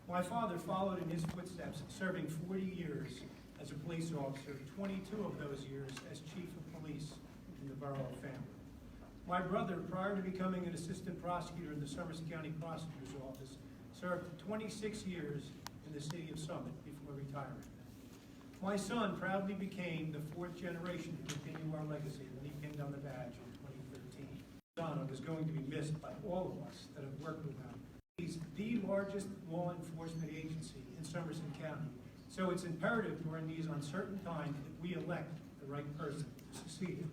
My father followed in his footsteps, serving 40 years as a police officer, 22 of those years as chief of police in the borough of Family. My brother, prior to becoming an assistant prosecutor in the Somerset County Prosecutor's Office, served 26 years in the city of Summit before retiring. My son proudly became the fourth generation to continue our legacy when he pinned on the badge in 2013. Marano is going to be missed by all of us that have worked with him. He's the largest law enforcement agency in Somerset County, so it's imperative during these uncertain times that we elect the right person to succeed him.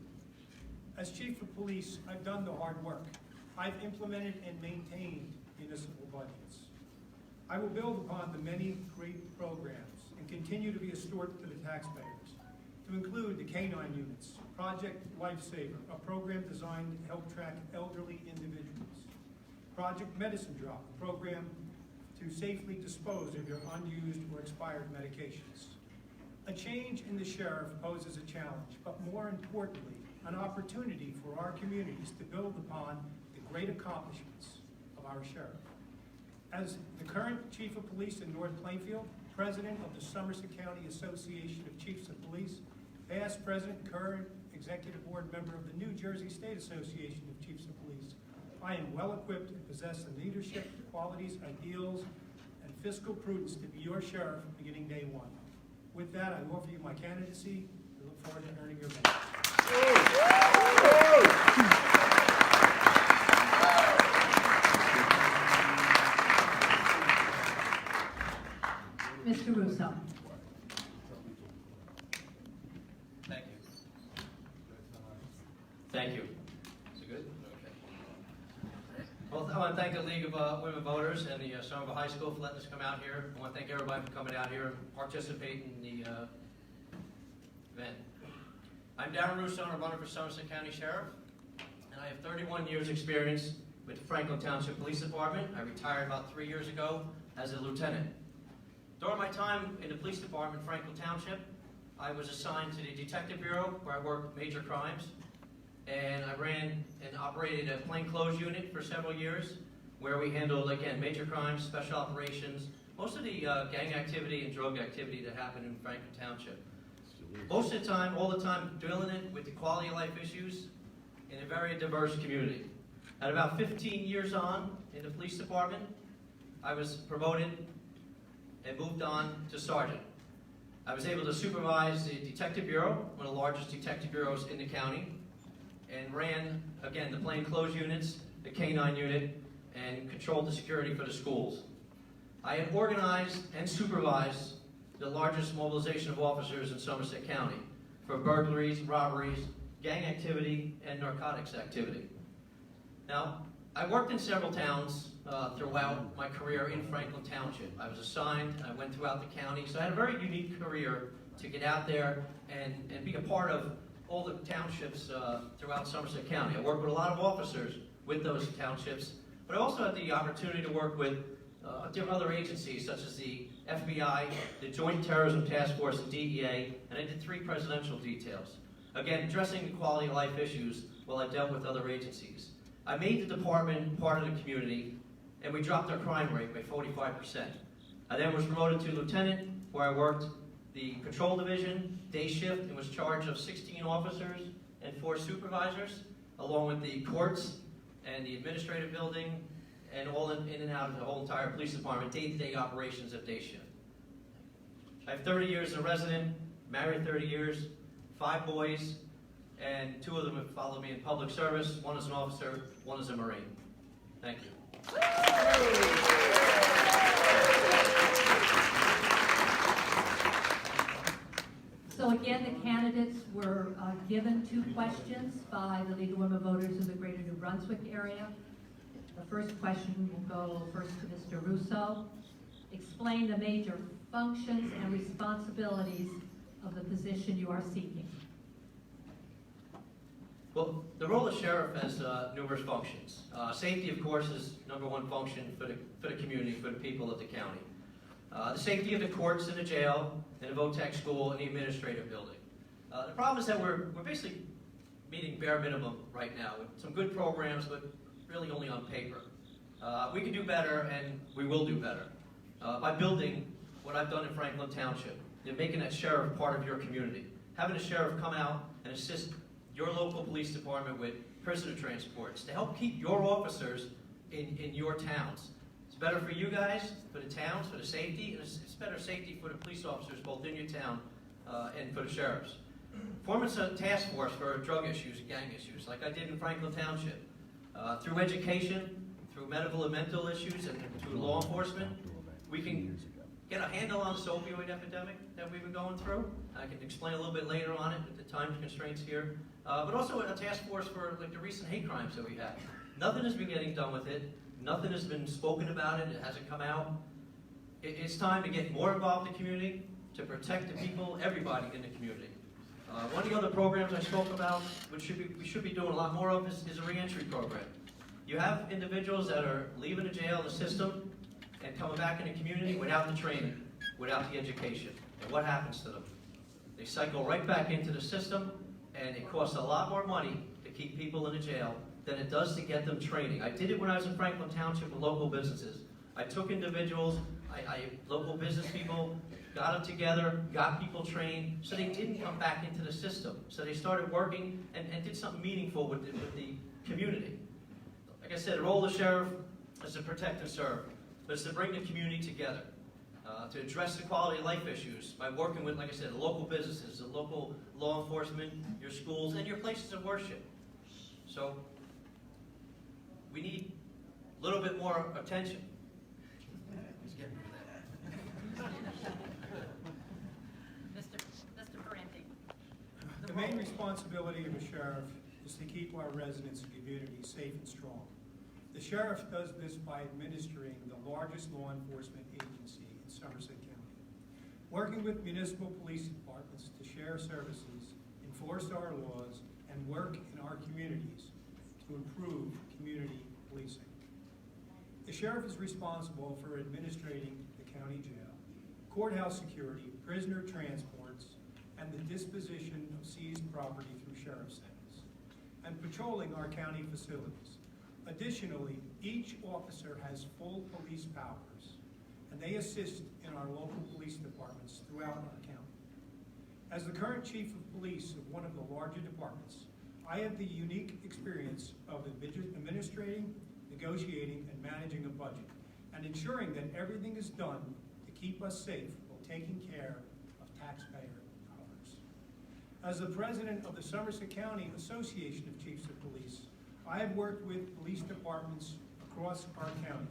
As chief of police, I've done the hard work. I've implemented and maintained municipal budgets. I will build upon the many great programs and continue to be a steward to the taxpayers, to include the K-9 units, Project Lifesaver, a program designed to help track elderly individuals, Project Medicine Drop, a program to safely dispose of your unused or expired medications. A change in the sheriff poses a challenge, but more importantly, an opportunity for our communities to build upon the great accomplishments of our sheriff. As the current chief of police in North Plainfield, president of the Somerset County Association of Chiefs of Police, past president, current executive board member of the New Jersey State Association of Chiefs of Police, I am well equipped and possess the leadership, qualities, ideals, and fiscal prudence to be your sheriff beginning day one. With that, I offer you my candidacy. I look forward to earning your vote. Mr. Russo. Thank you. Thank you. Is it good? Okay. Well, I want to thank the League of Women Voters and the Somerville High School for letting us come out here. I want to thank everybody for coming out here and participating in the event. I'm Darrin Russo, and I'm running for Somerset County Sheriff, and I have 31 years experience with the Franklin Township Police Department. I retired about 3 years ago as a lieutenant. During my time in the police department in Franklin Township, I was assigned to the Detective Bureau, where I worked major crimes, and I ran and operated a plainclothes unit for several years, where we handled, again, major crimes, special operations, most of the gang activity and drug activity that happened in Franklin Township. Most of the time, all the time, dealing with the quality of life issues in a very diverse community. At about 15 years on in the police department, I was promoted and moved on to sergeant. I was able to supervise the Detective Bureau, one of the largest detective bureaus in the county, and ran, again, the plainclothes units, the K-9 unit, and controlled the security for the schools. I had organized and supervised the largest mobilization of officers in Somerset County for burglaries, robberies, gang activity, and narcotics activity. Now, I worked in several towns throughout my career in Franklin Township. I was assigned, I went throughout the county, so I had a very unique career to get out there and be a part of all the townships throughout Somerset County. I worked with a lot of officers with those townships, but I also had the opportunity to work with different other agencies such as the FBI, the Joint Terrorism Task Force, and DEA, and I did 3 presidential details. Again, addressing the quality of life issues while I dealt with other agencies. I made the department part of the community, and we dropped our crime rate by 45%. I then was promoted to lieutenant, where I worked the patrol division, day shift, and was charged of 16 officers and 4 supervisors, along with the courts and the administrative building, and all in and out of the whole entire police department, day-to-day operations of day shift. I have 30 years as a resident, married 30 years, 5 boys, and 2 of them have followed me in public service. 1 is an officer, 1 is a Marine. Thank you. So again, the candidates were given 2 questions by the League of Women Voters in the Greater New Brunswick area. The first question will go first to Mr. Russo. Explain the major functions and responsibilities of the position you are seeking. Well, the role of sheriff has numerous functions. Safety, of course, is #1 function for the community, for the people of the county. The safety of the courts and the jail, and the VOTEC school, and the administrative building. The problem is that we're basically meeting bare minimum right now with some good programs, but really only on paper. We can do better, and we will do better. by building what I've done in Franklin Township. You're making that sheriff part of your community. Having a sheriff come out and assist your local police department with prisoner transports to help keep your officers in your towns. It's better for you guys, for the towns, for the safety, and it's better safety for the police officers both in your town and for the sheriffs. Forming a task force for drug issues and gang issues, like I did in Franklin Township. Through education, through medical and mental issues, and through law enforcement, we can get a handle on this opioid epidemic that we've been going through. I can explain a little bit later on it with the time constraints here. But also a task force for like the recent hate crimes that we had. Nothing has been getting done with it. Nothing has been spoken about it. It hasn't come out. It's time to get more involved in the community, to protect the people, everybody in the community. One of the other programs I spoke about, which we should be doing a lot more of, is a reentry program. You have individuals that are leaving the jail, the system, and coming back in the community without the training, without the education. And what happens to them? They cycle right back into the system, and it costs a lot more money to keep people in the jail than it does to get them training. I did it when I was in Franklin Township with local businesses. I took individuals, local business people, got them together, got people trained, so they didn't come back into the system. So they started working and did something meaningful with the community. Like I said, the role of the sheriff is to protect and serve, but it's to bring the community together, to address the quality of life issues by working with, like I said, the local businesses, the local law enforcement, your schools, and your places of worship. So we need a little bit more attention. Mr. Parenti. The main responsibility of a sheriff is to keep our residents and communities safe and strong. The sheriff does this by administering the largest law enforcement agency in Somerset County, working with municipal police departments to share services, enforce our laws, and work in our communities to improve community policing. The sheriff is responsible for administrating the county jail, courthouse security, prisoner transports, and the disposition of seized property through sheriff's sales, and patrolling our county facilities. Additionally, each officer has full police powers, and they assist in our local police departments throughout our county. As the current chief of police of one of the larger departments, I have the unique experience of administrating, negotiating, and managing a budget, and ensuring that everything is done to keep us safe while taking care of taxpayer dollars. As the president of the Somerset County Association of Chiefs of Police, I have worked with police departments across our county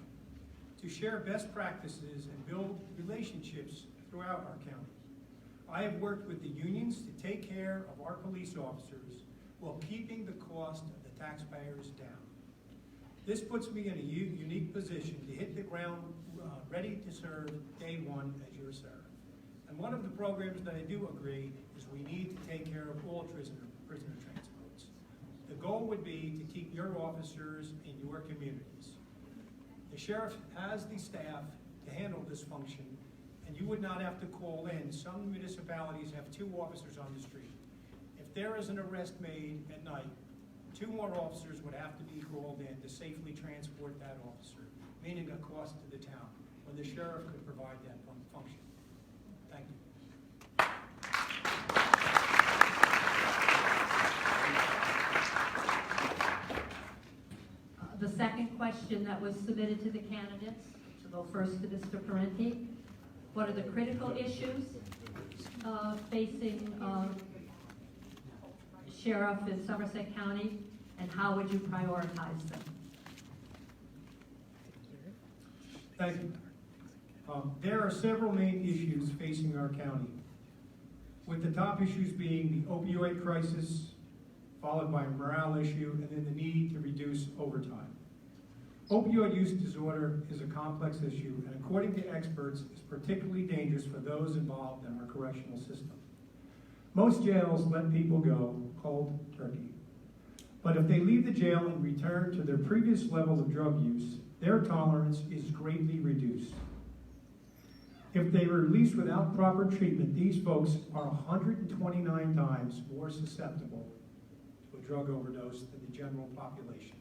to share best practices and build relationships throughout our county. I have worked with the unions to take care of our police officers while keeping the cost of the taxpayers down. This puts me in a unique position to hit the ground ready to serve day one as your sheriff. And one of the programs that I do agree is we need to take care of all prisoner transports. The goal would be to keep your officers in your communities. The sheriff has the staff to handle this function, and you would not have to call in. Some municipalities have 2 officers on the street. If there is an arrest made at night, 2 more officers would have to be called in to safely transport that officer, meaning a cost to the town, when the sheriff could provide that function. Thank you. The second question that was submitted to the candidates, to go first to Mr. Parenti. What are the critical issues facing sheriff in Somerset County, and how would you prioritize them? Thank you. There are several main issues facing our county, with the top issues being the opioid crisis, followed by a morale issue, and then the need to reduce overtime. Opioid use disorder is a complex issue, and according to experts, is particularly dangerous for those involved in our correctional system. Most jails let people go cold turkey. But if they leave the jail and return to their previous level of drug use, their tolerance is greatly reduced. If they were released without proper treatment, these folks are 129 times more susceptible to a drug overdose than the general population,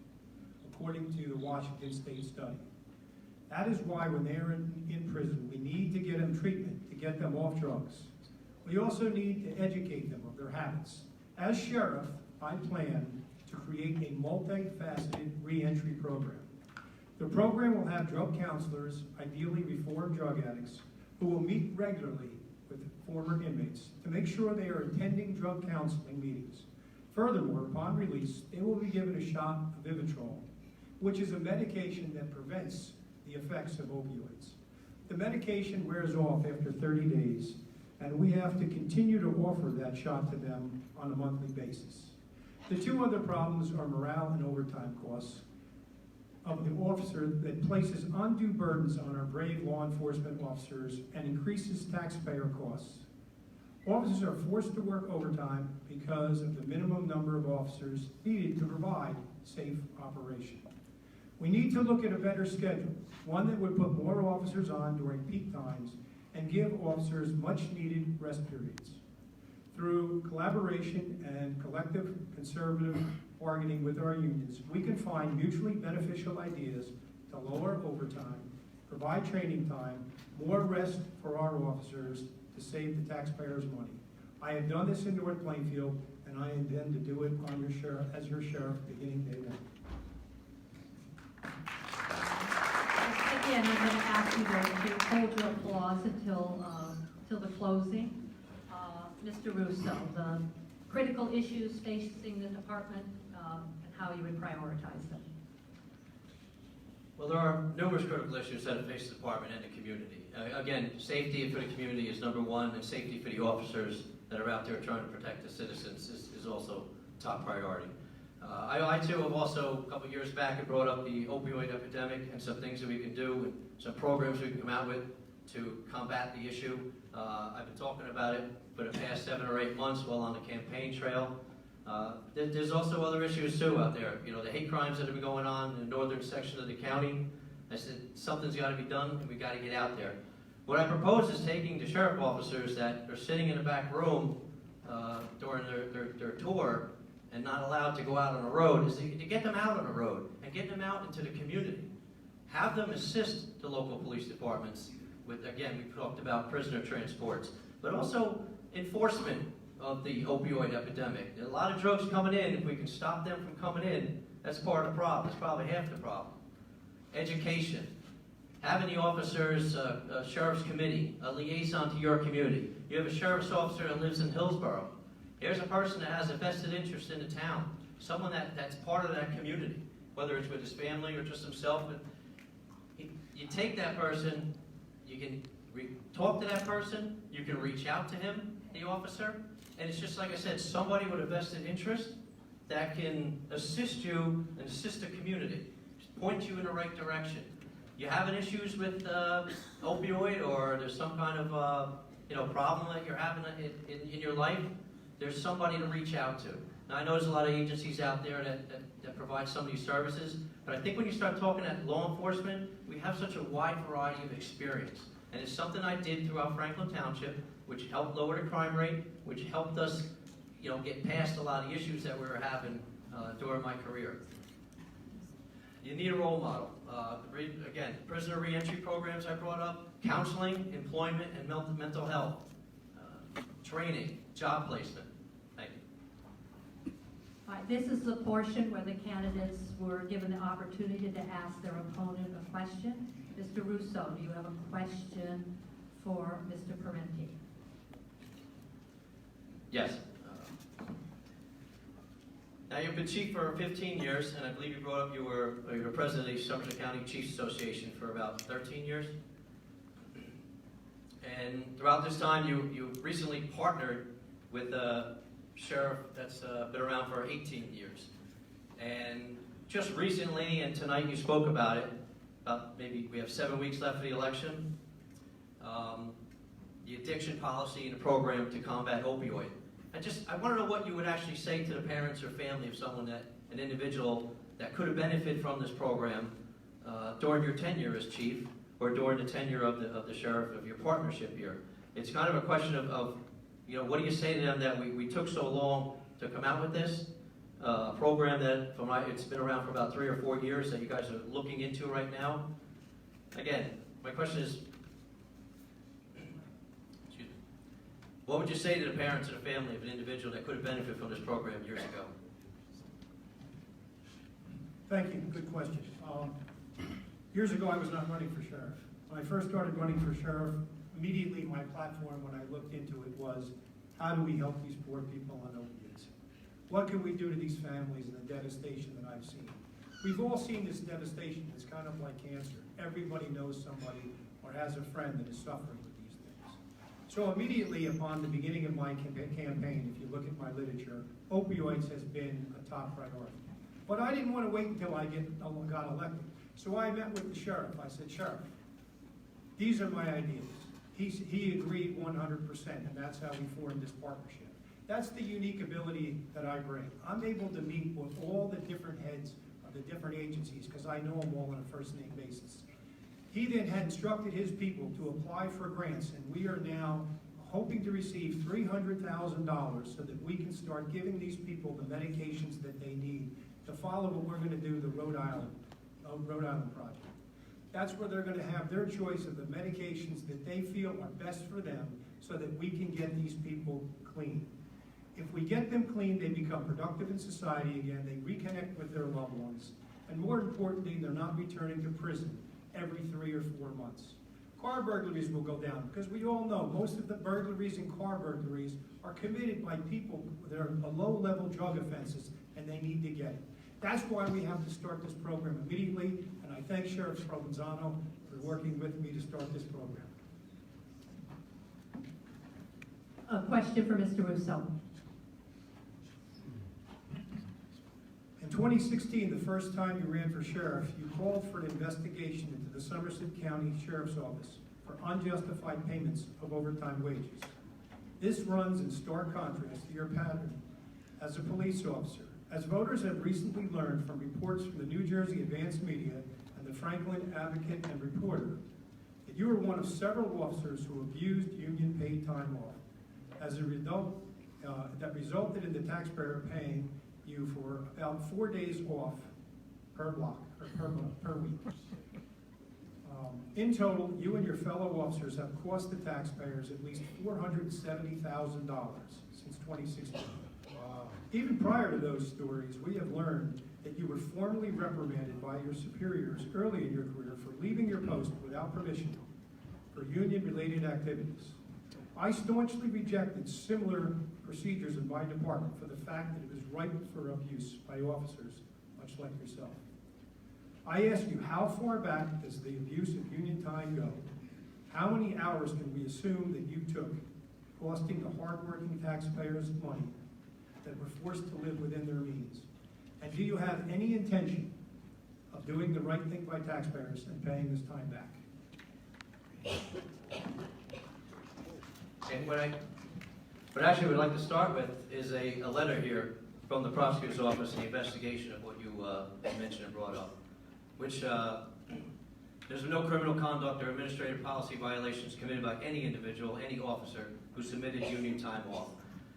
according to the Washington State study. That is why when they are in prison, we need to get them treatment to get them off drugs. We also need to educate them of their habits. As sheriff, I plan to create a multifaceted reentry program. The program will have drug counselors, ideally reformed drug addicts, who will meet regularly with former inmates to make sure they are attending drug counseling meetings. Furthermore, upon release, they will be given a shot of Vivitrol, which is a medication that prevents the effects of opioids. The medication wears off after 30 days, and we have to continue to offer that shot to them on a monthly basis. The two other problems are morale and overtime costs of the officer that places undue burdens on our brave law enforcement officers and increases taxpayer costs. Officers are forced to work overtime because of the minimum number of officers needed to provide safe operation. We need to look at a better schedule, one that would put more officers on during peak times and give officers much needed rest periods. Through collaboration and collective conservative bargaining with our unions, we can find mutually beneficial ideas to lower overtime, provide training time, more rest for our officers to save the taxpayers money. I have done this in North Plainfield, and I intend to do it on your sheriff, as your sheriff beginning day one. Again, I'm going to ask you to hold your applause till the closing. Mr. Russo, the critical issues facing the department and how you would prioritize them. Well, there are numerous critical issues that face the department and the community. Again, safety for the community is number one, and safety for the officers that are out there trying to protect the citizens is also top priority. I too have also, a couple years back, have brought up the opioid epidemic and some things that we can do, and some programs we can come out with to combat the issue. I've been talking about it for the past 7 or 8 months while on the campaign trail. There's also other issues too out there. You know, the hate crimes that have been going on in the northern section of the county. I said, something's got to be done, and we got to get out there. What I propose is taking the sheriff officers that are sitting in the back room during their tour and not allowed to go out on the road, is to get them out on the road and get them out into the community. Have them assist the local police departments with, again, we talked about prisoner transports, but also enforcement of the opioid epidemic. There are a lot of drugs coming in. If we can stop them from coming in, that's part of the problem. It's probably half the problem. Education. Having the officers, a sheriff's committee, a liaison to your community. You have a sheriff's officer that lives in Hillsborough. Here's a person that has a vested interest in the town. Someone that's part of that community, whether it's with his family or just himself. But you take that person, you can talk to that person, you can reach out to him, the officer, and it's just like I said, somebody with a vested interest that can assist you and assist the community, point you in the right direction. You having issues with opioid, or there's some kind of problem that you're having in your life, there's somebody to reach out to. Now I know there's a lot of agencies out there that provide some of these services, but I think when you start talking at law enforcement, we have such a wide variety of experience. And it's something I did throughout Franklin Township, which helped lower the crime rate, which helped us, get past a lot of issues that we were having during my career. You need a role model. Again, prisoner reentry programs I brought up, counseling, employment, and mental health, training, job placement. Thank you. All right, this is the portion where the candidates were given the opportunity to ask their opponent a question. Mr. Russo, do you have a question for Mr. Parenti? Yes. Now you've been chief for 15 years, and I believe you brought up you were president of the Somerset County Chiefs Association for about 13 years. And throughout this time, you recently partnered with a sheriff that's been around for 18 years. And just recently, and tonight you spoke about it, maybe we have 7 weeks left for the election, the addiction policy and the program to combat opioid. I want to know what you would actually say to the parents or family of an individual that could have benefited from this program during your tenure as chief, or during the tenure of the sheriff of your partnership here. It's kind of a question of what do you say to them that we took so long to come out with this program that it's been around for about 3 or 4 years that you guys are looking into right now. Again, my question is, excuse me, what would you say to the parents and the family of an individual that could have benefited from this program years ago? Thank you, good question. Years ago, I was not running for sheriff. When I first started running for sheriff, immediately my platform when I looked into it was, how do we help these poor people on opiates? What can we do to these families and the devastation that I've seen? We've all seen this devastation. It's kind of like cancer. Everybody knows somebody or has a friend that is suffering with these things. So immediately upon the beginning of my campaign, if you look at my literature, opioids has been a top priority. But I didn't want to wait until I got elected. So I met with the sheriff. I said, Sheriff, these are my ideas. He agreed 100%, and that's how we formed this partnership. That's the unique ability that I bring. I'm able to meet with all the different heads of the different agencies because I know them all on a first-name basis. He then had instructed his people to apply for grants, and we are now hoping to receive $300,000 so that we can start giving these people the medications that they need to follow what we're going to do, the Rhode Island project. That's where they're going to have their choice of the medications that they feel are best for them so that we can get these people clean. If we get them clean, they become productive in society again, they reconnect with their loved ones, and more importantly, they're not returning to prison every 3 or 4 months. Car burglaries will go down because we all know most of the burglaries and car burglaries are committed by people that are low-level drug offenses and they need to get it. That's why we have to start this program immediately, and I thank Sheriff Provenzano for working with me to start this program. A question for Mr. Russo. In 2016, the first time you ran for sheriff, you called for an investigation into the Somerset County Sheriff's Office for unjustified payments of overtime wages. This runs in stark contrast to your pattern as a police officer. As voters have recently learned from reports from the New Jersey Advanced Media and the Franklin Advocate and Reporter, that you were one of several officers who abused union paid time off. As a result, that resulted in the taxpayer paying you for about 4 days off per block, or per week. In total, you and your fellow officers have cost the taxpayers at least $470,000 since 2016. Wow. Even prior to those stories, we have learned that you were formally reprimanded by your superiors early in your career for leaving your post without permission for union-related activities. I staunchly rejected similar procedures in my department for the fact that it was ripe for abuse by officers, much like yourself. I ask you, how far back does the abuse of union time go? How many hours can we assume that you took, costing the hardworking taxpayers money that were forced to live within their means? And do you have any intention of doing the right thing by taxpayers and paying this time back? And what I actually would like to start with is a letter here from the prosecutor's office in the investigation of what you mentioned and brought up, which there's no criminal conduct or administrative policy violations committed by any individual, any officer who submitted union time off.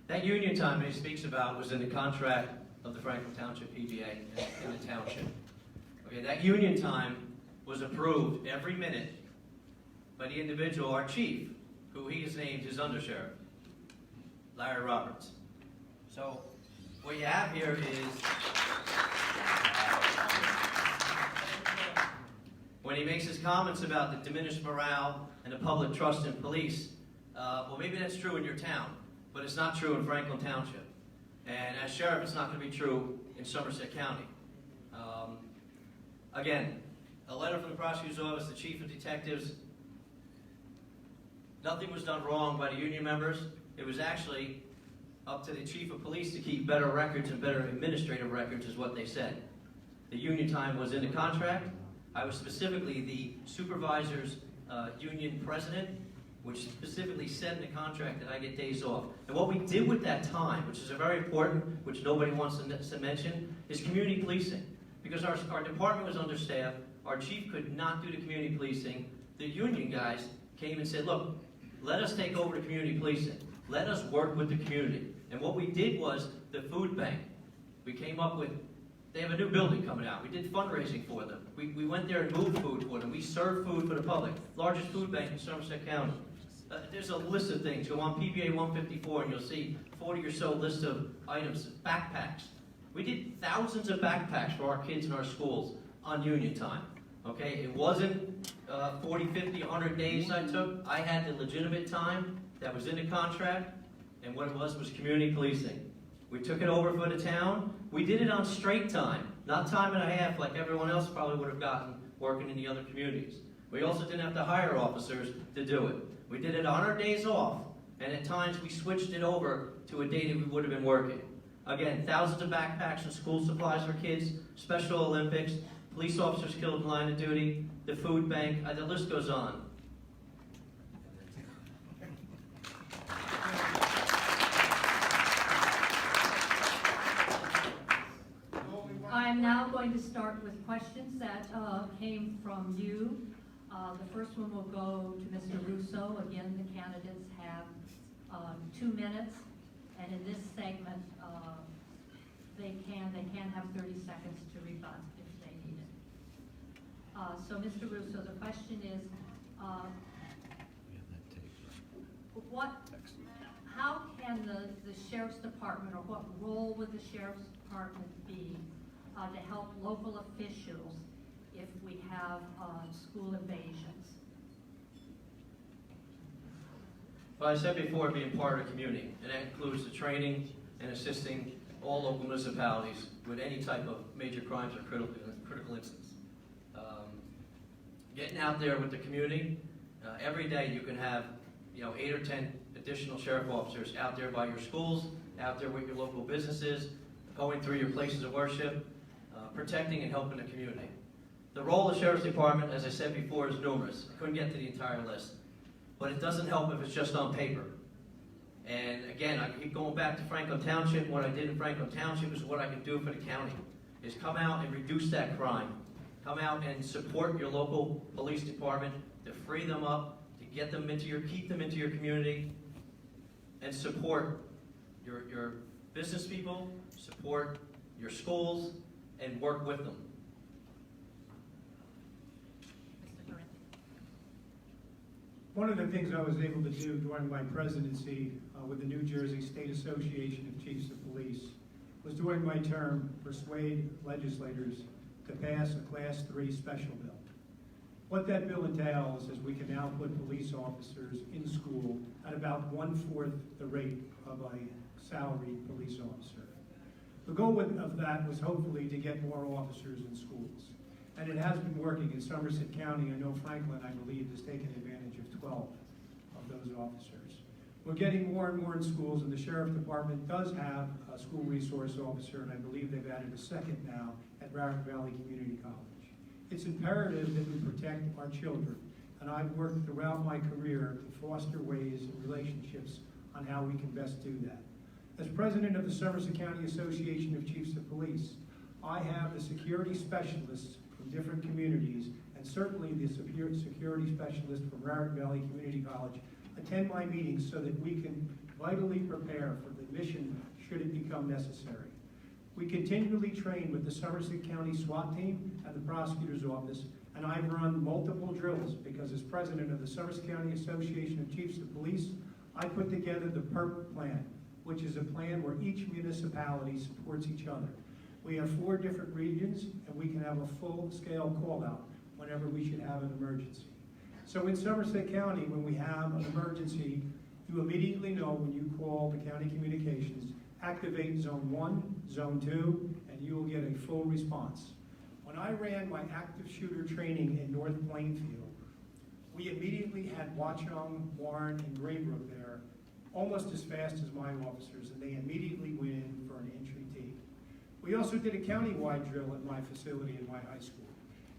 That union time he speaks about was in the contract of the Franklin Township PBA in the township. Okay, that union time was approved every minute by the individual, our chief, who he has named his undersheriff, Larry Roberts. So what you have here is, when he makes his comments about the diminished morale and the public trust in police, well, maybe that's true in your town, but it's not true in Franklin Township. And as sheriff, it's not going to be true in Somerset County. Again, a letter from the prosecutor's office, the chief of detectives. Nothing was done wrong by the union members. It was actually up to the chief of police to keep better records and better administrative records, is what they said. The union time was in the contract. I was specifically the supervisor's union president, which specifically said in the contract that I get days off. And what we did with that time, which is very important, which nobody wants to mention, is community policing. Because our department was understaffed, our chief could not do the community policing. The union guys came and said, look, let us take over the community policing. Let us work with the community. And what we did was the food bank. We came up with They have a new building coming out. We did fundraising for them. We went there and moved food for them. We served food for the public. Largest food bank in Somerset County. There's a list of things. Go on PBA 154 and you'll see 40 or so list of items. Backpacks. We did thousands of backpacks for our kids in our schools on union time. Okay, it wasn't 40, 50, 100 days I took. I had the legitimate time that was in the contract, and what it was community policing. We took it over for the town. We did it on straight time, not time and a half like everyone else probably would have gotten working in the other communities. We also didn't have to hire officers to do it. We did it on our days off, and at times we switched it over to a day that we would have been working. Again, thousands of backpacks and school supplies for kids, Special Olympics, police officers killed in line of duty, the food bank, the list goes on. I'm now going to start with questions that came from you. The first one will go to Mr. Russo. Again, the candidates have 2 minutes, and in this segment, they can have 30 seconds to rebut if they need it. So, Mr. Russo, the question is, how can the Sheriff's Department, or what role would the Sheriff's Department be to help local officials if we have school invasions? Well, I said before, being part of the community, and that includes the training and assisting all local municipalities with any type of major crimes or critical incidents. Getting out there with the community, every day you can have 8 or 10 additional sheriff officers out there by your schools, out there with your local businesses, going through your places of worship, protecting and helping the community. The role of the Sheriff's Department, as I said before, is numerous. I couldn't get to the entire list. But it doesn't help if it's just on paper. And again, I keep going back to Franklin Township. What I did in Franklin Township is what I can do for the county, is come out and reduce that crime. Come out and support your local police department to free them up, to get them keep them into your community, and support your business people, support your schools, and work with them. Mr. Parenti. One of the things I was able to do during my presidency with the New Jersey State Association of Chiefs of Police was, during my term, persuade legislators to pass a Class 3 special bill. What that bill entails is we can now put police officers in school at about 1/4 the rate of a salaried police officer. The goal of that was hopefully to get more officers in schools. And it has been working. In Somerset County, I know Franklin, I believe, has taken advantage of 12 of those officers. We're getting more and more in schools, and the Sheriff Department does have a school resource officer, and I believe they've added a second now at Raritan Valley Community College. It's imperative that we protect our children, and I've worked throughout my career to foster ways and relationships on how we can best do that. As president of the Somerset County Association of Chiefs of Police, I have the security specialists from different communities, and certainly the security specialist from Raritan Valley Community College, attend my meetings so that we can vitally prepare for the mission should it become necessary. We continually train with the Somerset County SWAT team and the prosecutor's office, and I've run multiple drills because as president of the Somerset County Association of Chiefs of Police, I put together the PERP plan, which is a plan where each municipality supports each other. We have 4 different regions, and we can have a full-scale call-out whenever we should have an emergency. So in Somerset County, when we have an emergency, you immediately know when you call the county communications, activate Zone 1, Zone 2, and you will get a full response. When I ran my active shooter training in North Plainfield, we immediately had Watchung, Warren, and Green Brook there, almost as fast as my officers, and they immediately went in for an entry team. We also did a countywide drill at my facility in my high school.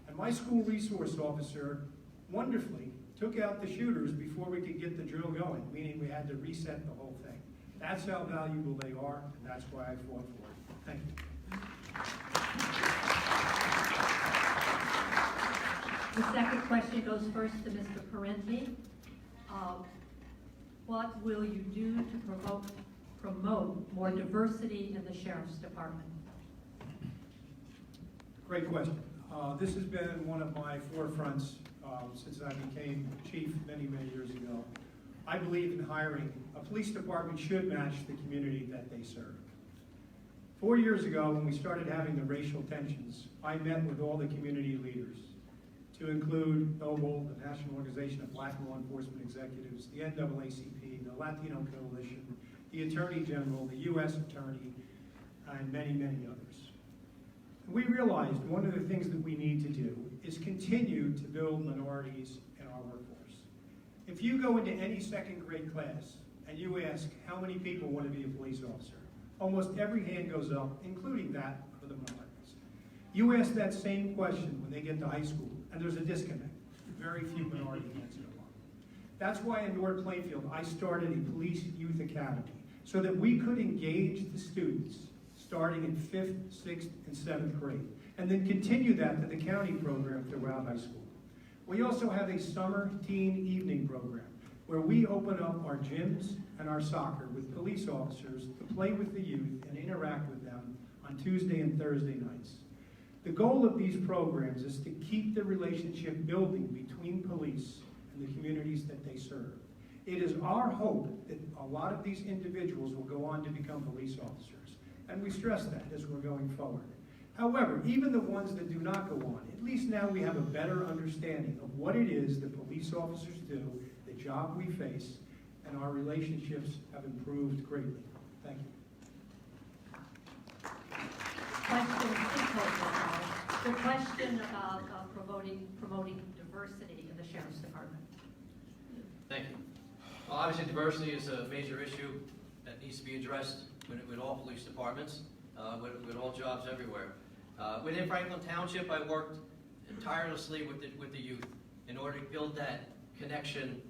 And my school resource officer wonderfully took out the shooters before we could get the drill going, meaning we had to reset the whole thing. That's how valuable they are, and that's why I fought for it. Thank you. The second question goes first to Mr. Parenti. What will you do to promote more diversity in the Sheriff's Department? Great question. This has been one of my forefronts since I became chief many, many years ago. I believe in hiring. A police department should match the community that they serve. 4 years ago, when we started having the racial tensions, I met with all the community leaders, to include NOBLE, the National Organization of Black Law Enforcement Executives, the NAACP, the Latino Coalition, the Attorney General, the U.S. Attorney, and many, many others. We realized one of the things that we need to do is continue to build minorities in our workforce. If you go into any second grade class and you ask how many people want to be a police officer, almost every hand goes up, including that of the minorities. You ask that same question when they get to high school, and there's a disconnect. Very few minority hands go up. That's why in North Plainfield, I started a police youth academy, so that we could engage the students starting in 5th, 6th, and 7th grade, and then continue that to the county program throughout high school. We also have a summer teen evening program, where we open up our gyms and our soccer with police officers to play with the youth and interact with them on Tuesday and Thursday nights. The goal of these programs is to keep the relationship building between police and the communities that they serve. It is our hope that a lot of these individuals will go on to become police officers, and we stress that as we're going forward. However, even the ones that do not go on, at least now we have a better understanding of what it is that police officers do, the job we face, and our relationships have improved greatly. Thank you. Question, the question about promoting diversity in the Sheriff's Department. Thank you. Well, obviously, diversity is a major issue that needs to be addressed with all police departments, with all jobs everywhere. Within Franklin Township, I worked tirelessly with the youth in order to build that connection,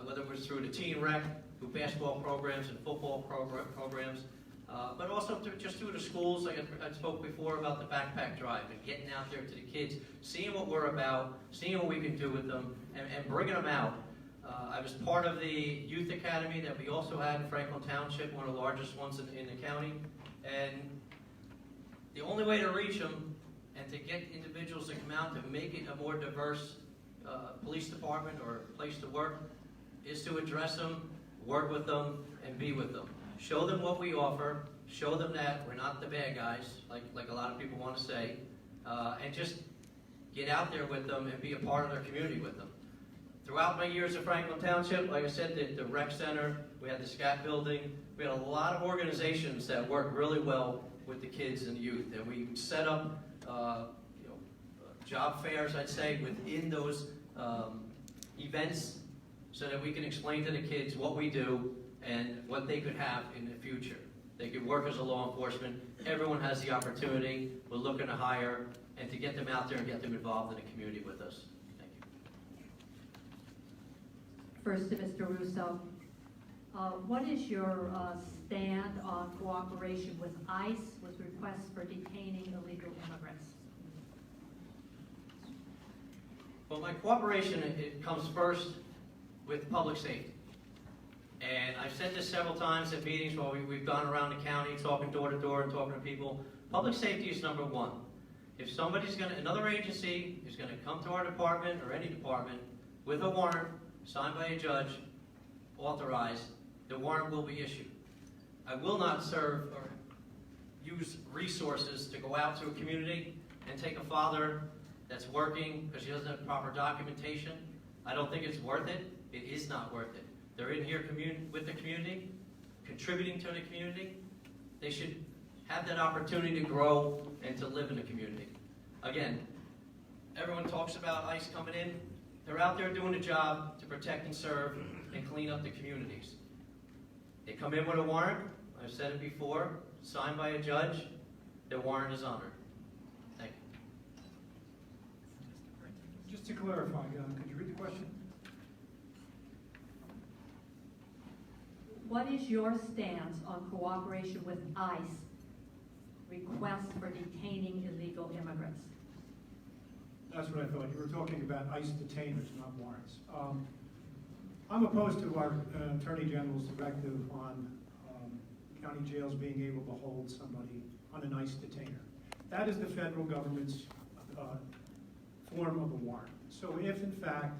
whether it was through the teen rec, through basketball programs and football programs, but also just through the schools. Like I spoke before about the backpack drive and getting out there to the kids, seeing what we're about, seeing what we can do with them, and bringing them out. I was part of the youth academy that we also had in Franklin Township, one of the largest ones in the county. And the only way to reach them and to get individuals to come out to make it a more diverse police department or place to work is to address them, work with them, and be with them. Show them what we offer, show them that we're not the bad guys, like a lot of people want to say, and just get out there with them and be a part of their community with them. Throughout my years at Franklin Township, like I said, the rec center, we had the SCAT building, we had a lot of organizations that work really well with the kids and the youth, and we set up job fairs, I'd say, within those events so that we can explain to the kids what we do and what they could have in the future. They could work as a law enforcement. Everyone has the opportunity. We're looking to hire and to get them out there and get them involved in the community with us. Thank you. First to Mr. Russo. What is your stand on cooperation with ICE with requests for detaining illegal immigrants? Well, my cooperation, it comes first with public safety. And I've said this several times at meetings while we've gone around the county talking door to door and talking to people. Public safety is number one. If another agency is going to come to our department or any department with a warrant signed by a judge, authorized, the warrant will be issued. I will not serve or use resources to go out to a community and take a father that's working because he doesn't have proper documentation. I don't think it's worth it. It is not worth it. They're in here with the community, contributing to the community. They should have that opportunity to grow and to live in the community. Again, everyone talks about ICE coming in. They're out there doing a job to protect and serve and clean up the communities. They come in with a warrant. I've said it before, signed by a judge. Their warrant is honored. Thank you. Just to clarify, could you read the question? What is your stance on cooperation with ICE requests for detaining illegal immigrants? That's what I thought. You were talking about ICE detainers, not warrants. I'm opposed to our Attorney General's directive on county jails being able to hold somebody on an ICE detainer. That is the federal government's form of a warrant. So if in fact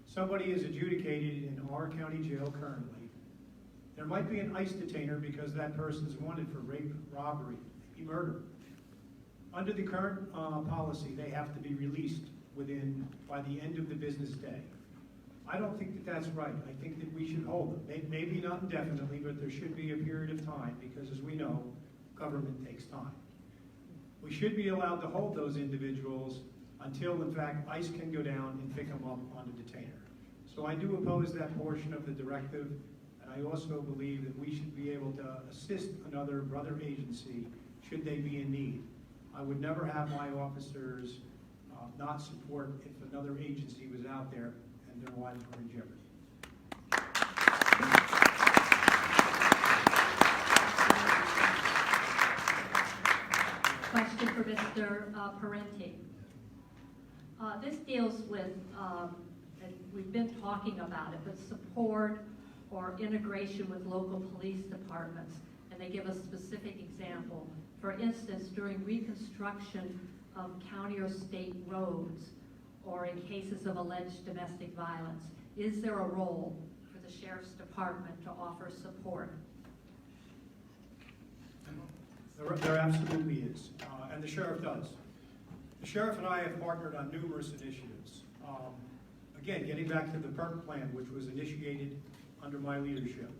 somebody is adjudicated in our county jail currently, there might be an ICE detainer because that person's wanted for rape, robbery, maybe murder. Under the current policy, they have to be released by the end of the business day. I don't think that that's right. I think that we should hold them. Maybe not indefinitely, but there should be a period of time because, as we know, government takes time. We should be allowed to hold those individuals until, in fact, ICE can go down and pick them up on a detainer. So I do oppose that portion of the directive, and I also believe that we should be able to assist another brother agency should they be in need. I would never have my officers not support if another agency was out there and their lives were in jeopardy. Question for Mr. Parenti. This deals with, and we've been talking about it, but support or integration with local police departments. And they give a specific example. For instance, during reconstruction of county or state roads, or in cases of alleged domestic violence, is there a role for the Sheriff's Department to offer support? There absolutely is, and the Sheriff does. The Sheriff and I have partnered on numerous initiatives. Again, getting back to the PERC plan, which was initiated under my leadership,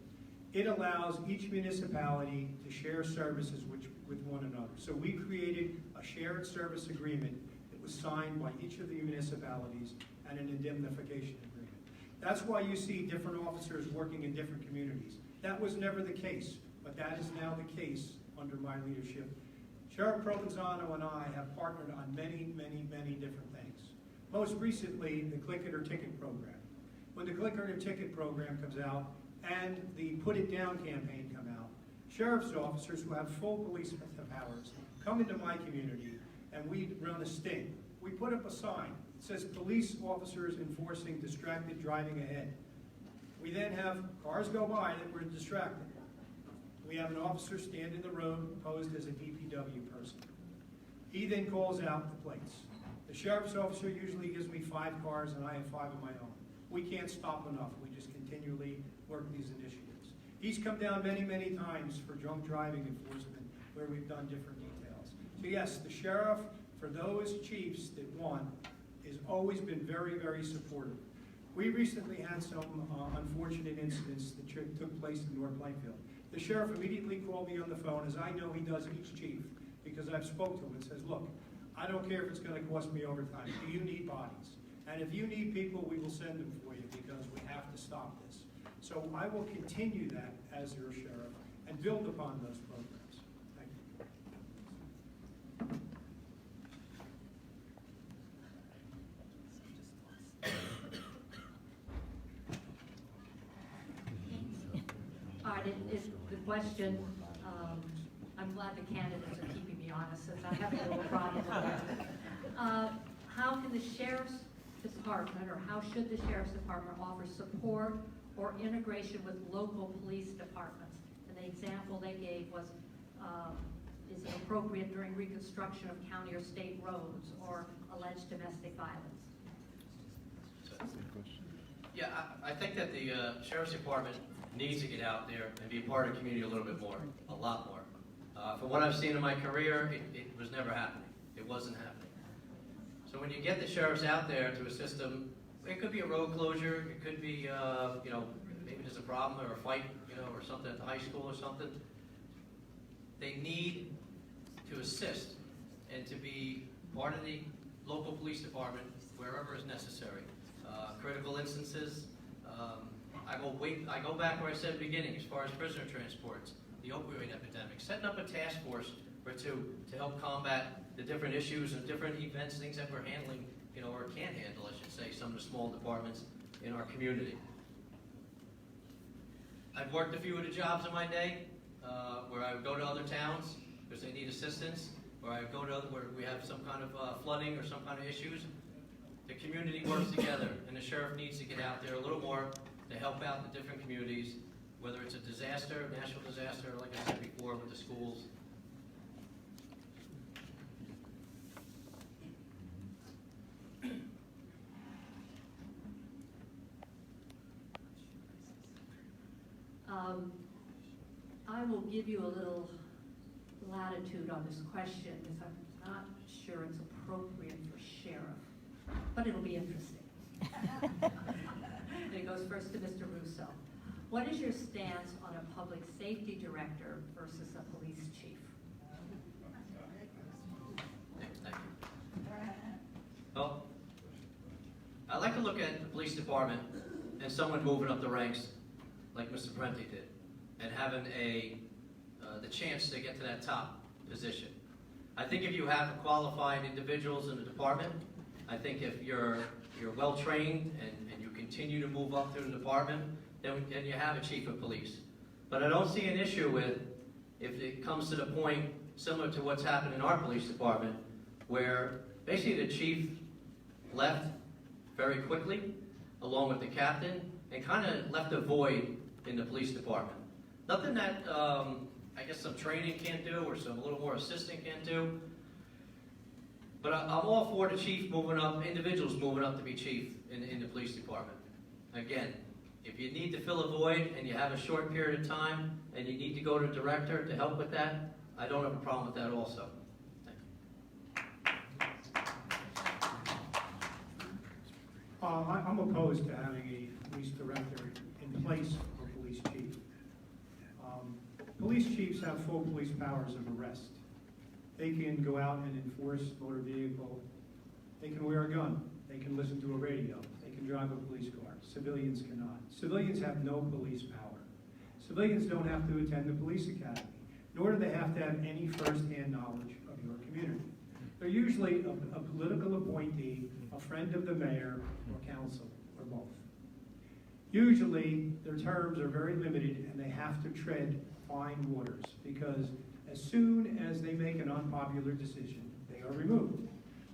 it allows each municipality to share services with one another. So we created a shared service agreement that was signed by each of the municipalities and an indemnification agreement. That's why you see different officers working in different communities. That was never the case, but that is now the case under my leadership. Sheriff Provenzano and I have partnered on many, many, many different things. Most recently, the Click It or Ticket program. When the Click It or Ticket program comes out and the Put It Down campaign come out, sheriff's officers who have full police powers come into my community and we run a sting. We put up a sign that says police officers enforcing distracted driving ahead. We then have cars go by that were distracted. We have an officer stand in the road posed as a DPW person. He then calls out the plates. The sheriff's officer usually gives me 5 cars and I have 5 of my own. We can't stop enough. We just continually work these initiatives. He's come down many, many times for drunk driving enforcement where we've done different details. So yes, the sheriff, for those chiefs that won, has always been very, very supportive. We recently had some unfortunate incidents that took place in North Plainfield. The sheriff immediately called me on the phone, as I know he does each chief, because I've spoke to him and says, look, I don't care if it's going to cost me overtime. Do you need bodies? And if you need people, we will send them for you because we have to stop this. So I will continue that as your sheriff and build upon those programs. Thank you. All right, the question, I'm glad the candidates are keeping me honest since I'm having a little problem with that. How can the Sheriff's Department, or how should the Sheriff's Department offer support or integration with local police departments? And the example they gave was, is it appropriate during reconstruction of county or state roads or alleged domestic violence? Yeah, I think that the Sheriff's Department needs to get out there and be part of the community a little bit more, a lot more. From what I've seen in my career, it was never happening. It wasn't happening. So when you get the sheriffs out there to assist them, it could be a road closure, it could be, maybe there's a problem or a fight, or something at the high school or something. They need to assist and to be part of the local police department wherever is necessary. Critical instances, I go back where I said at the beginning, as far as prisoner transports, the opioid epidemic, setting up a task force or two to help combat the different issues and different events, things that we're handling, or can't handle, I should say, some of the small departments in our community. I've worked a few of the jobs in my day where I would go to other towns because they need assistance, or I would go to where we have some kind of flooding or some kind of issues. The community works together, and the sheriff needs to get out there a little more to help out the different communities, whether it's a disaster, national disaster, like I said before, with the schools. I will give you a little latitude on this question because I'm not sure it's appropriate for sheriff, but it'll be interesting. And it goes first to Mr. Russo. What is your stance on a public safety director versus a police chief? Thank you. Well, I like to look at the police department and someone moving up the ranks like Mr. Parenti did and having the chance to get to that top position. I think if you have qualified individuals in the department, I think if you're well trained and you continue to move up through the department, then you have a chief of police. But I don't see an issue with if it comes to the point similar to what's happened in our police department, where basically the chief left very quickly, along with the captain, and kind of left a void in the police department. Nothing that I guess some training can't do or some a little more assistant can't do. But I'm all for the chief moving up, individuals moving up to be chief in the police department. Again, if you need to fill a void and you have a short period of time and you need to go to director to help with that, I don't have a problem with that also. I'm opposed to having a police director in place of a police chief. Police chiefs have full police powers of arrest. They can go out and enforce motor vehicle. They can wear a gun. They can listen to a radio. They can drive a police car. Civilians cannot. Civilians have no police power. Civilians don't have to attend the police academy, nor do they have to have any first-hand knowledge of your community. They're usually a political appointee, a friend of the mayor or council, or both. Usually, their terms are very limited and they have to tread fine waters because as soon as they make an unpopular decision, they are removed.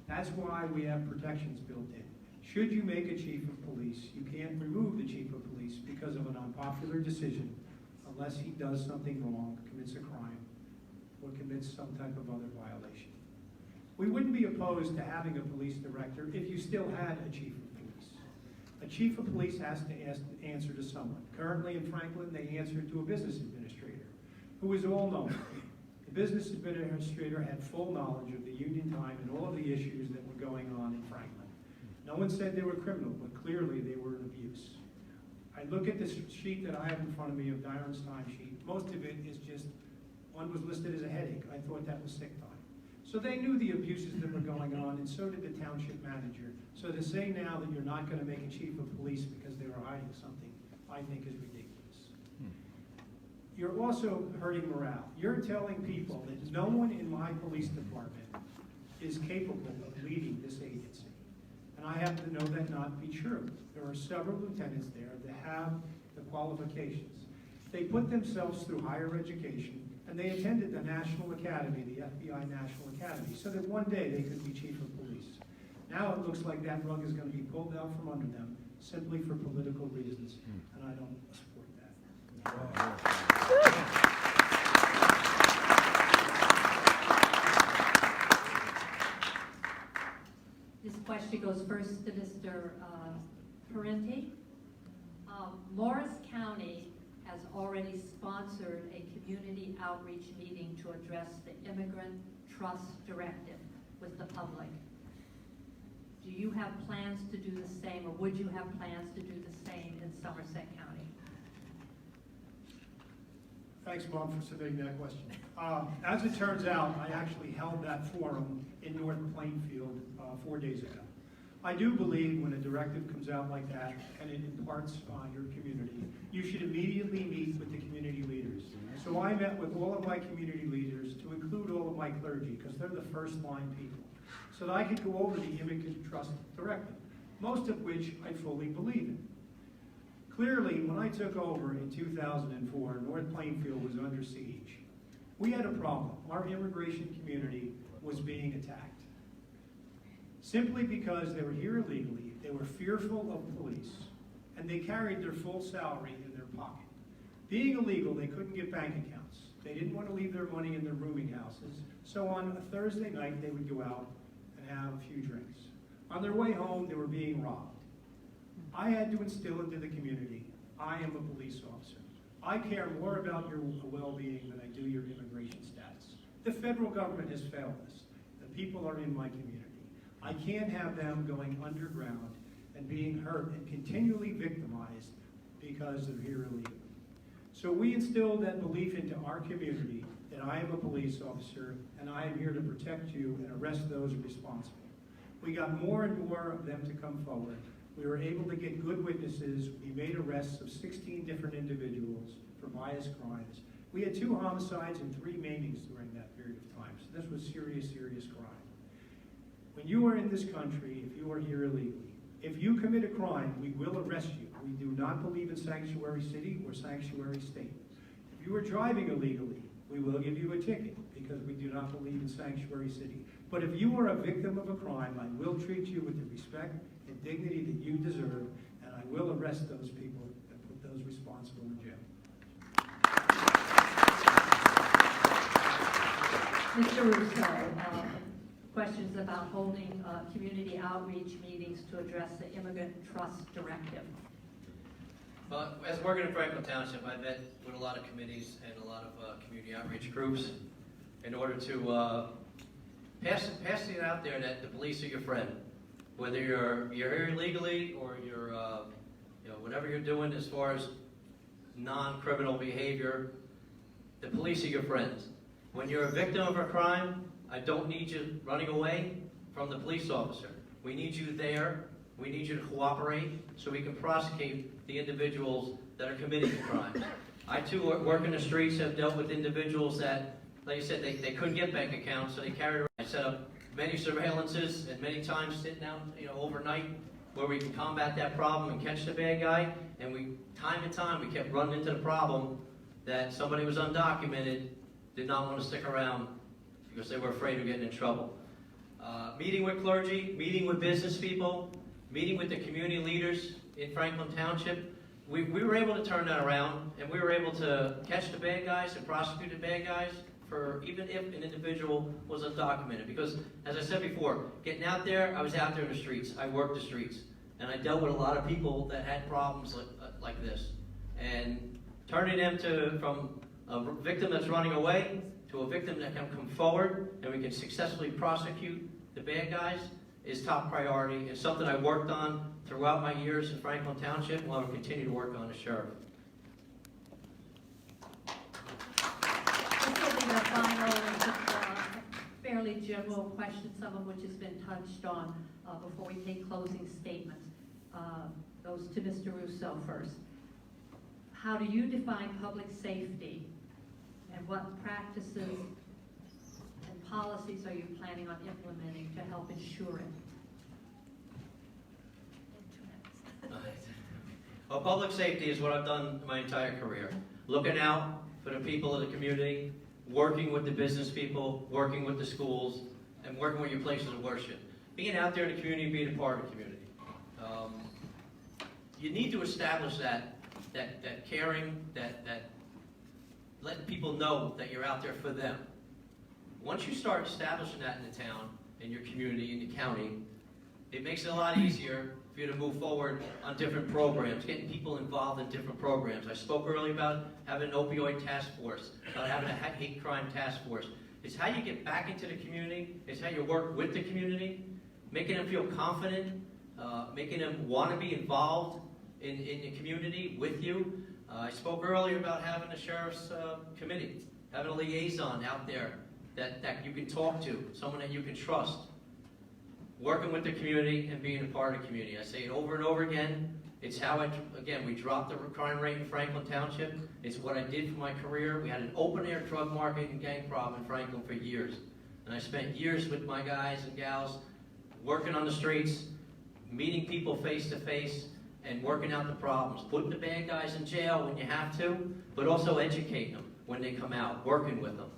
That's why we have protections built in. Should you make a chief of police, you can't remove the chief of police because of an unpopular decision unless he does something wrong, commits a crime, or commits some type of other violation. We wouldn't be opposed to having a police director if you still had a chief of police. A chief of police has to answer to someone. Currently in Franklin, they answer to a business administrator, who is all knowing. The business administrator had full knowledge of the union time and all of the issues that were going on in Franklin. No one said they were criminal, but clearly they were an abuse. I look at this sheet that I have in front of me of Darrin's time sheet. Most of it is just, one was listed as a headache. I thought that was sick time. So they knew the abuses that were going on, and so did the township manager. So to say now that you're not going to make a chief of police because they were hiding something, I think is ridiculous. You're also hurting morale. You're telling people that no one in my police department is capable of leading this agency. And I happen to know that not to be true. There are several lieutenants there that have the qualifications. They put themselves through higher education, and they attended the National Academy, the FBI National Academy, so that one day they could be chief of police. Now it looks like that rug is going to be pulled out from under them simply for political reasons, and I don't support that. This question goes first to Mr. Parenti. Morris County has already sponsored a community outreach meeting to address the Immigrant Trust Directive with the public. Do you have plans to do the same, or would you have plans to do the same in Somerset County? Thanks, Bob, for submitting that question. As it turns out, I actually held that forum in North Plainfield 4 days ago. I do believe when a directive comes out like that and it imparts on your community, you should immediately meet with the community leaders. So I met with all of my community leaders, to include all of my clergy, because they're the first line people, so that I could go over the Immigrant Trust Directive, most of which I fully believe in. Clearly, when I took over in 2004, North Plainfield was under siege. We had a problem. Our immigration community was being attacked. Simply because they were here illegally, they were fearful of police, and they carried their full salary in their pocket. Being illegal, they couldn't get bank accounts. They didn't want to leave their money in their rooming houses, so on a Thursday night, they would go out and have a few drinks. On their way home, they were being robbed. I had to instill into the community, I am a police officer. I care more about your well-being than I do your immigration status. The federal government has failed us. The people are in my community. I can't have them going underground and being hurt and continually victimized because they're here illegally. So we instilled that belief into our community that I am a police officer and I am here to protect you and arrest those responsible. We got more and more of them to come forward. We were able to get good witnesses. We made arrests of 16 different individuals for biased crimes. We had 2 homicides and 3 maimings during that period of time. So this was serious, serious crime. When you are in this country, if you are here illegally, if you commit a crime, we will arrest you. We do not believe in sanctuary city or sanctuary state. If you are driving illegally, we will give you a ticket because we do not believe in sanctuary city. But if you are a victim of a crime, I will treat you with the respect and dignity that you deserve, and I will arrest those people and put those responsible in jail. Mr. Russo, questions about holding community outreach meetings to address the Immigrant Trust Directive. Well, as working in Franklin Township, I met with a lot of committees and a lot of community outreach groups in order to pass it out there that the police are your friend. Whether you're here illegally or you're, whatever you're doing as far as non-criminal behavior, the police are your friends. When you're a victim of a crime, I don't need you running away from the police officer. We need you there. We need you to cooperate so we can prosecute the individuals that are committing the crimes. I too work in the streets, have dealt with individuals that, like I said, they couldn't get bank accounts, so they carried around. I set up many surveillances and many times sitting down, overnight where we can combat that problem and catch the bad guy. And time and time, we kept running into the problem that somebody was undocumented, did not want to stick around because they were afraid of getting in trouble. Meeting with clergy, meeting with business people, meeting with the community leaders in Franklin Township, we were able to turn that around, and we were able to catch the bad guys and prosecute the bad guys for even if an individual was undocumented. Because, as I said before, getting out there, I was out there in the streets. I worked the streets, and I dealt with a lot of people that had problems like this. And turning them from a victim that's running away to a victim that can come forward and we can successfully prosecute the bad guys is top priority. It's something I worked on throughout my years in Franklin Township, and I will continue to work on as sheriff. This will be the final, fairly general question, some of which has been touched on before we take closing statements. Goes to Mr. Russo first. How do you define public safety, and what practices and policies are you planning on implementing to help ensure it? Well, public safety is what I've done my entire career. Looking out for the people of the community, working with the business people, working with the schools, and working with your places of worship. Being out there in the community, being a part of the community. You need to establish that caring, that letting people know that you're out there for them. Once you start establishing that in the town, in your community, in the county, it makes it a lot easier for you to move forward on different programs, getting people involved in different programs. I spoke earlier about having an opioid task force, about having a hate crime task force. It's how you get back into the community. It's how you work with the community, making them feel confident, making them want to be involved in the community with you. I spoke earlier about having a sheriff's committee, having a liaison out there that you can talk to, someone that you can trust, working with the community and being a part of the community. I say it over and over again. It's how we dropped the crime rate in Franklin Township. It's what I did for my career. We had an open-air drug market and gang problem in Franklin for years. And I spent years with my guys and gals working on the streets, meeting people face-to-face, and working out the problems, putting the bad guys in jail when you have to, but also educating them when they come out, working with them,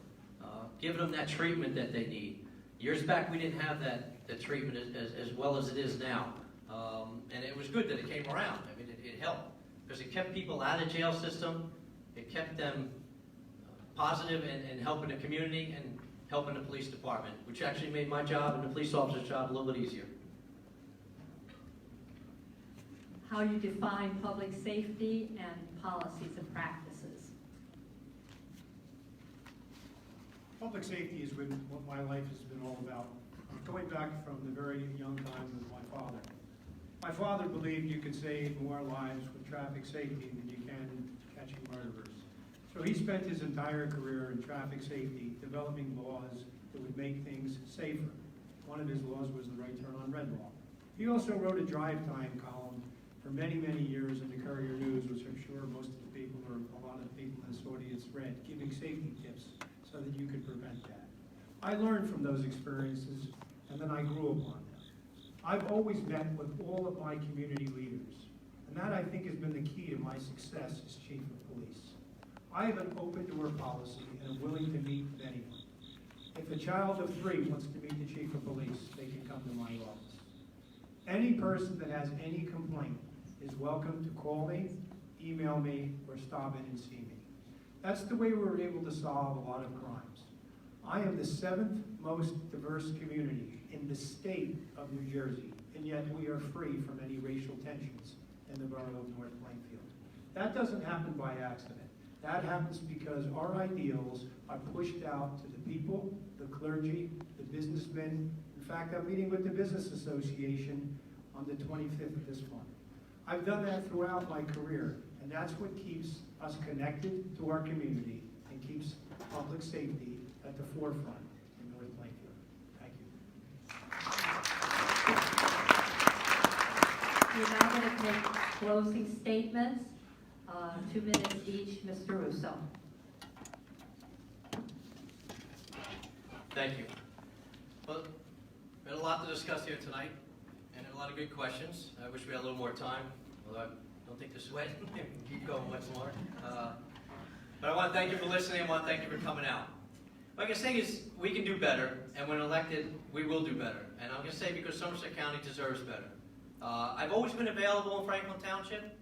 giving them that treatment that they need. Years back, we didn't have the treatment as well as it is now, and it was good that it came around. I mean, it helped, because it kept people out of the jail system, it kept them positive and helping the community and helping the police department, which actually made my job and the police officer's job a little bit easier. How you define public safety and policies and practices. Public safety has been what my life has been all about, going back from the very young time with my father. My father believed you could save more lives with traffic safety than you can catching murderers. So he spent his entire career in traffic safety, developing laws that would make things safer. One of his laws was the right turn on red law. He also wrote a drive time column for many, many years in the Courier News, which I'm sure most of the people, or a lot of the people in this audience read, giving safety tips so that you could prevent that. I learned from those experiences, and then I grew upon them. I've always met with all of my community leaders, and that I think has been the key to my success as chief of police. I have an open door policy and am willing to meet with anyone. If a child of 3 wants to meet the chief of police, they can come to my office. Any person that has any complaint is welcome to call me, email me, or stop in and see me. That's the way we were able to solve a lot of crimes. I am the 7th most diverse community in the state of New Jersey, and yet we are free from any racial tensions in the borough of North Plainfield. That doesn't happen by accident. That happens because our ideals are pushed out to the people, the clergy, the businessmen. In fact, I'm meeting with the Business Association on the 25th of this month. I've done that throughout my career, and that's what keeps us connected to our community and keeps public safety at the forefront in North Plainfield. Thank you. We're now going to take closing statements, 2 minutes each. Mr. Russo. Thank you. Well, we had a lot to discuss here tonight, and a lot of good questions. I wish we had a little more time, although I don't think the sweat can keep going much more. But I want to thank you for listening. I want to thank you for coming out. What I can say is we can do better, and when elected, we will do better. And I'm going to say because Somerset County deserves better. I've always been available in Franklin Township.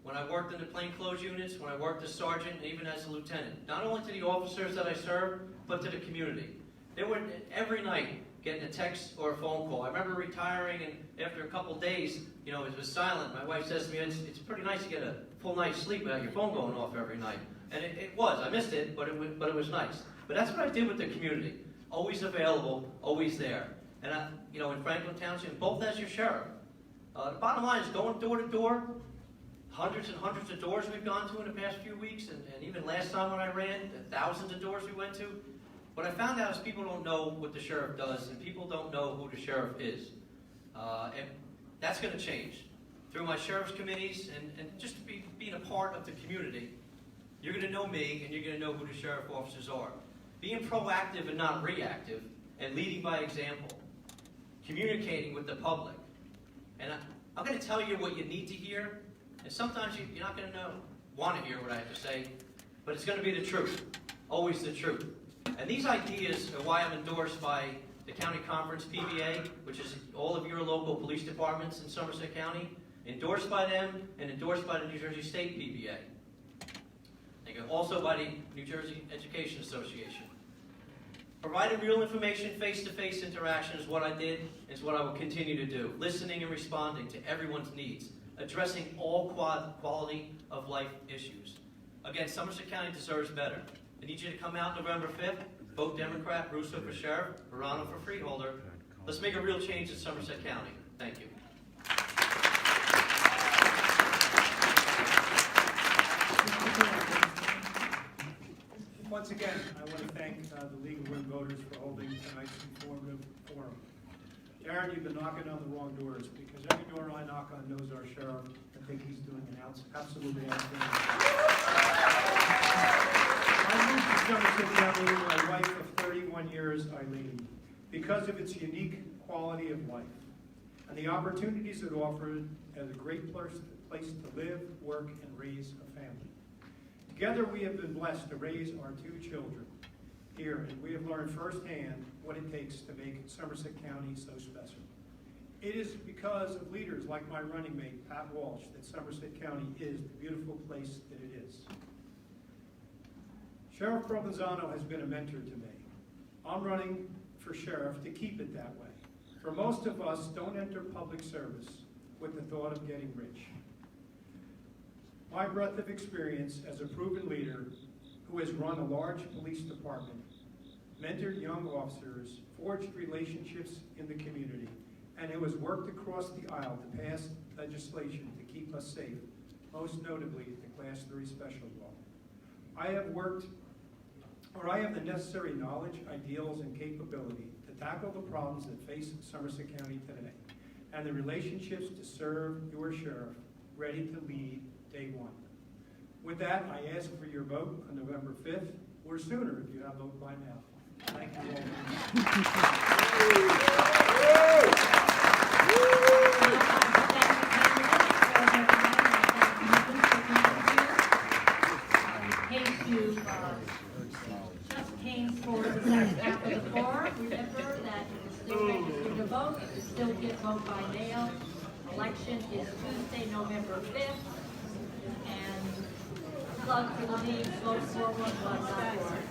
When I worked in the plainclothes units, when I worked as sergeant, and even as a lieutenant. Not only to the officers that I served, but to the community. They were every night getting a text or a phone call. I remember retiring, and after a couple days, you know, it was silent. My wife says to me, it's pretty nice to get a full night's sleep without your phone going off every night. And it was. I missed it, but it was nice. But that's what I did with the community. Always available, always there. And you know, in Franklin Township, both as your sheriff. The bottom line is going door to door. Hundreds and hundreds of doors we've gone to in the past few weeks, and even last time when I ran, the thousands of doors we went to. What I found out is people don't know what the sheriff does, and people don't know who the sheriff is. And that's going to change. Through my sheriff's committees and just being a part of the community, you're going to know me, and you're going to know who the sheriff officers are. Being proactive and not reactive, and leading by example. Communicating with the public. And I'm going to tell you what you need to hear, and sometimes you're not going to want to hear what I have to say, but it's going to be the truth. Always the truth. And these ideas are why I'm endorsed by the County Conference PBA, which is all of your local police departments in Somerset County, endorsed by them, and endorsed by the New Jersey State PBA. Also by the New Jersey Education Association. Providing real information, face-to-face interaction is what I did, and is what I will continue to do. Listening and responding to everyone's needs. Addressing all quality of life issues. Again, Somerset County deserves better. I need you to come out November 5th, vote Democrat, Russo for sheriff, Marano for freeholder. Let's make a real change in Somerset County. Thank you. Once again, I want to thank the League of Women Voters for holding tonight's informative forum. Darrin, you've been knocking on the wrong doors, because every door I knock on knows our sheriff. I think he's doing an absolutely outstanding job. I moved to Somerset County with my wife of 31 years, Eileen, because of its unique quality of life and the opportunities it offered as a great place to live, work, and raise a family. Together we have been blessed to raise our 2 children here, and we have learned firsthand what it takes to make Somerset County so special. It is because of leaders like my running mate, Pat Walsh, that Somerset County is the beautiful place that it is. Sheriff Provenzano has been a mentor to me. I'm running for sheriff to keep it that way. For most of us, don't enter public service with the thought of getting rich. My breadth of experience as a proven leader who has run a large police department mentored young officers, forged relationships in the community, and who has worked across the aisle to pass legislation to keep us safe, most notably the Class 3 special law. I have the necessary knowledge, ideals, and capability to tackle the problems that face Somerset County today, and the relationships to serve your sheriff, ready to lead day one. With that, I ask for your vote on November 5th, or sooner if you have voted by now. Thank you just came for the second half of the form. Remember that you can still register to vote, you can still get vote by mail. Election is Tuesday, November 5th, and plug for the league, vote 411.org.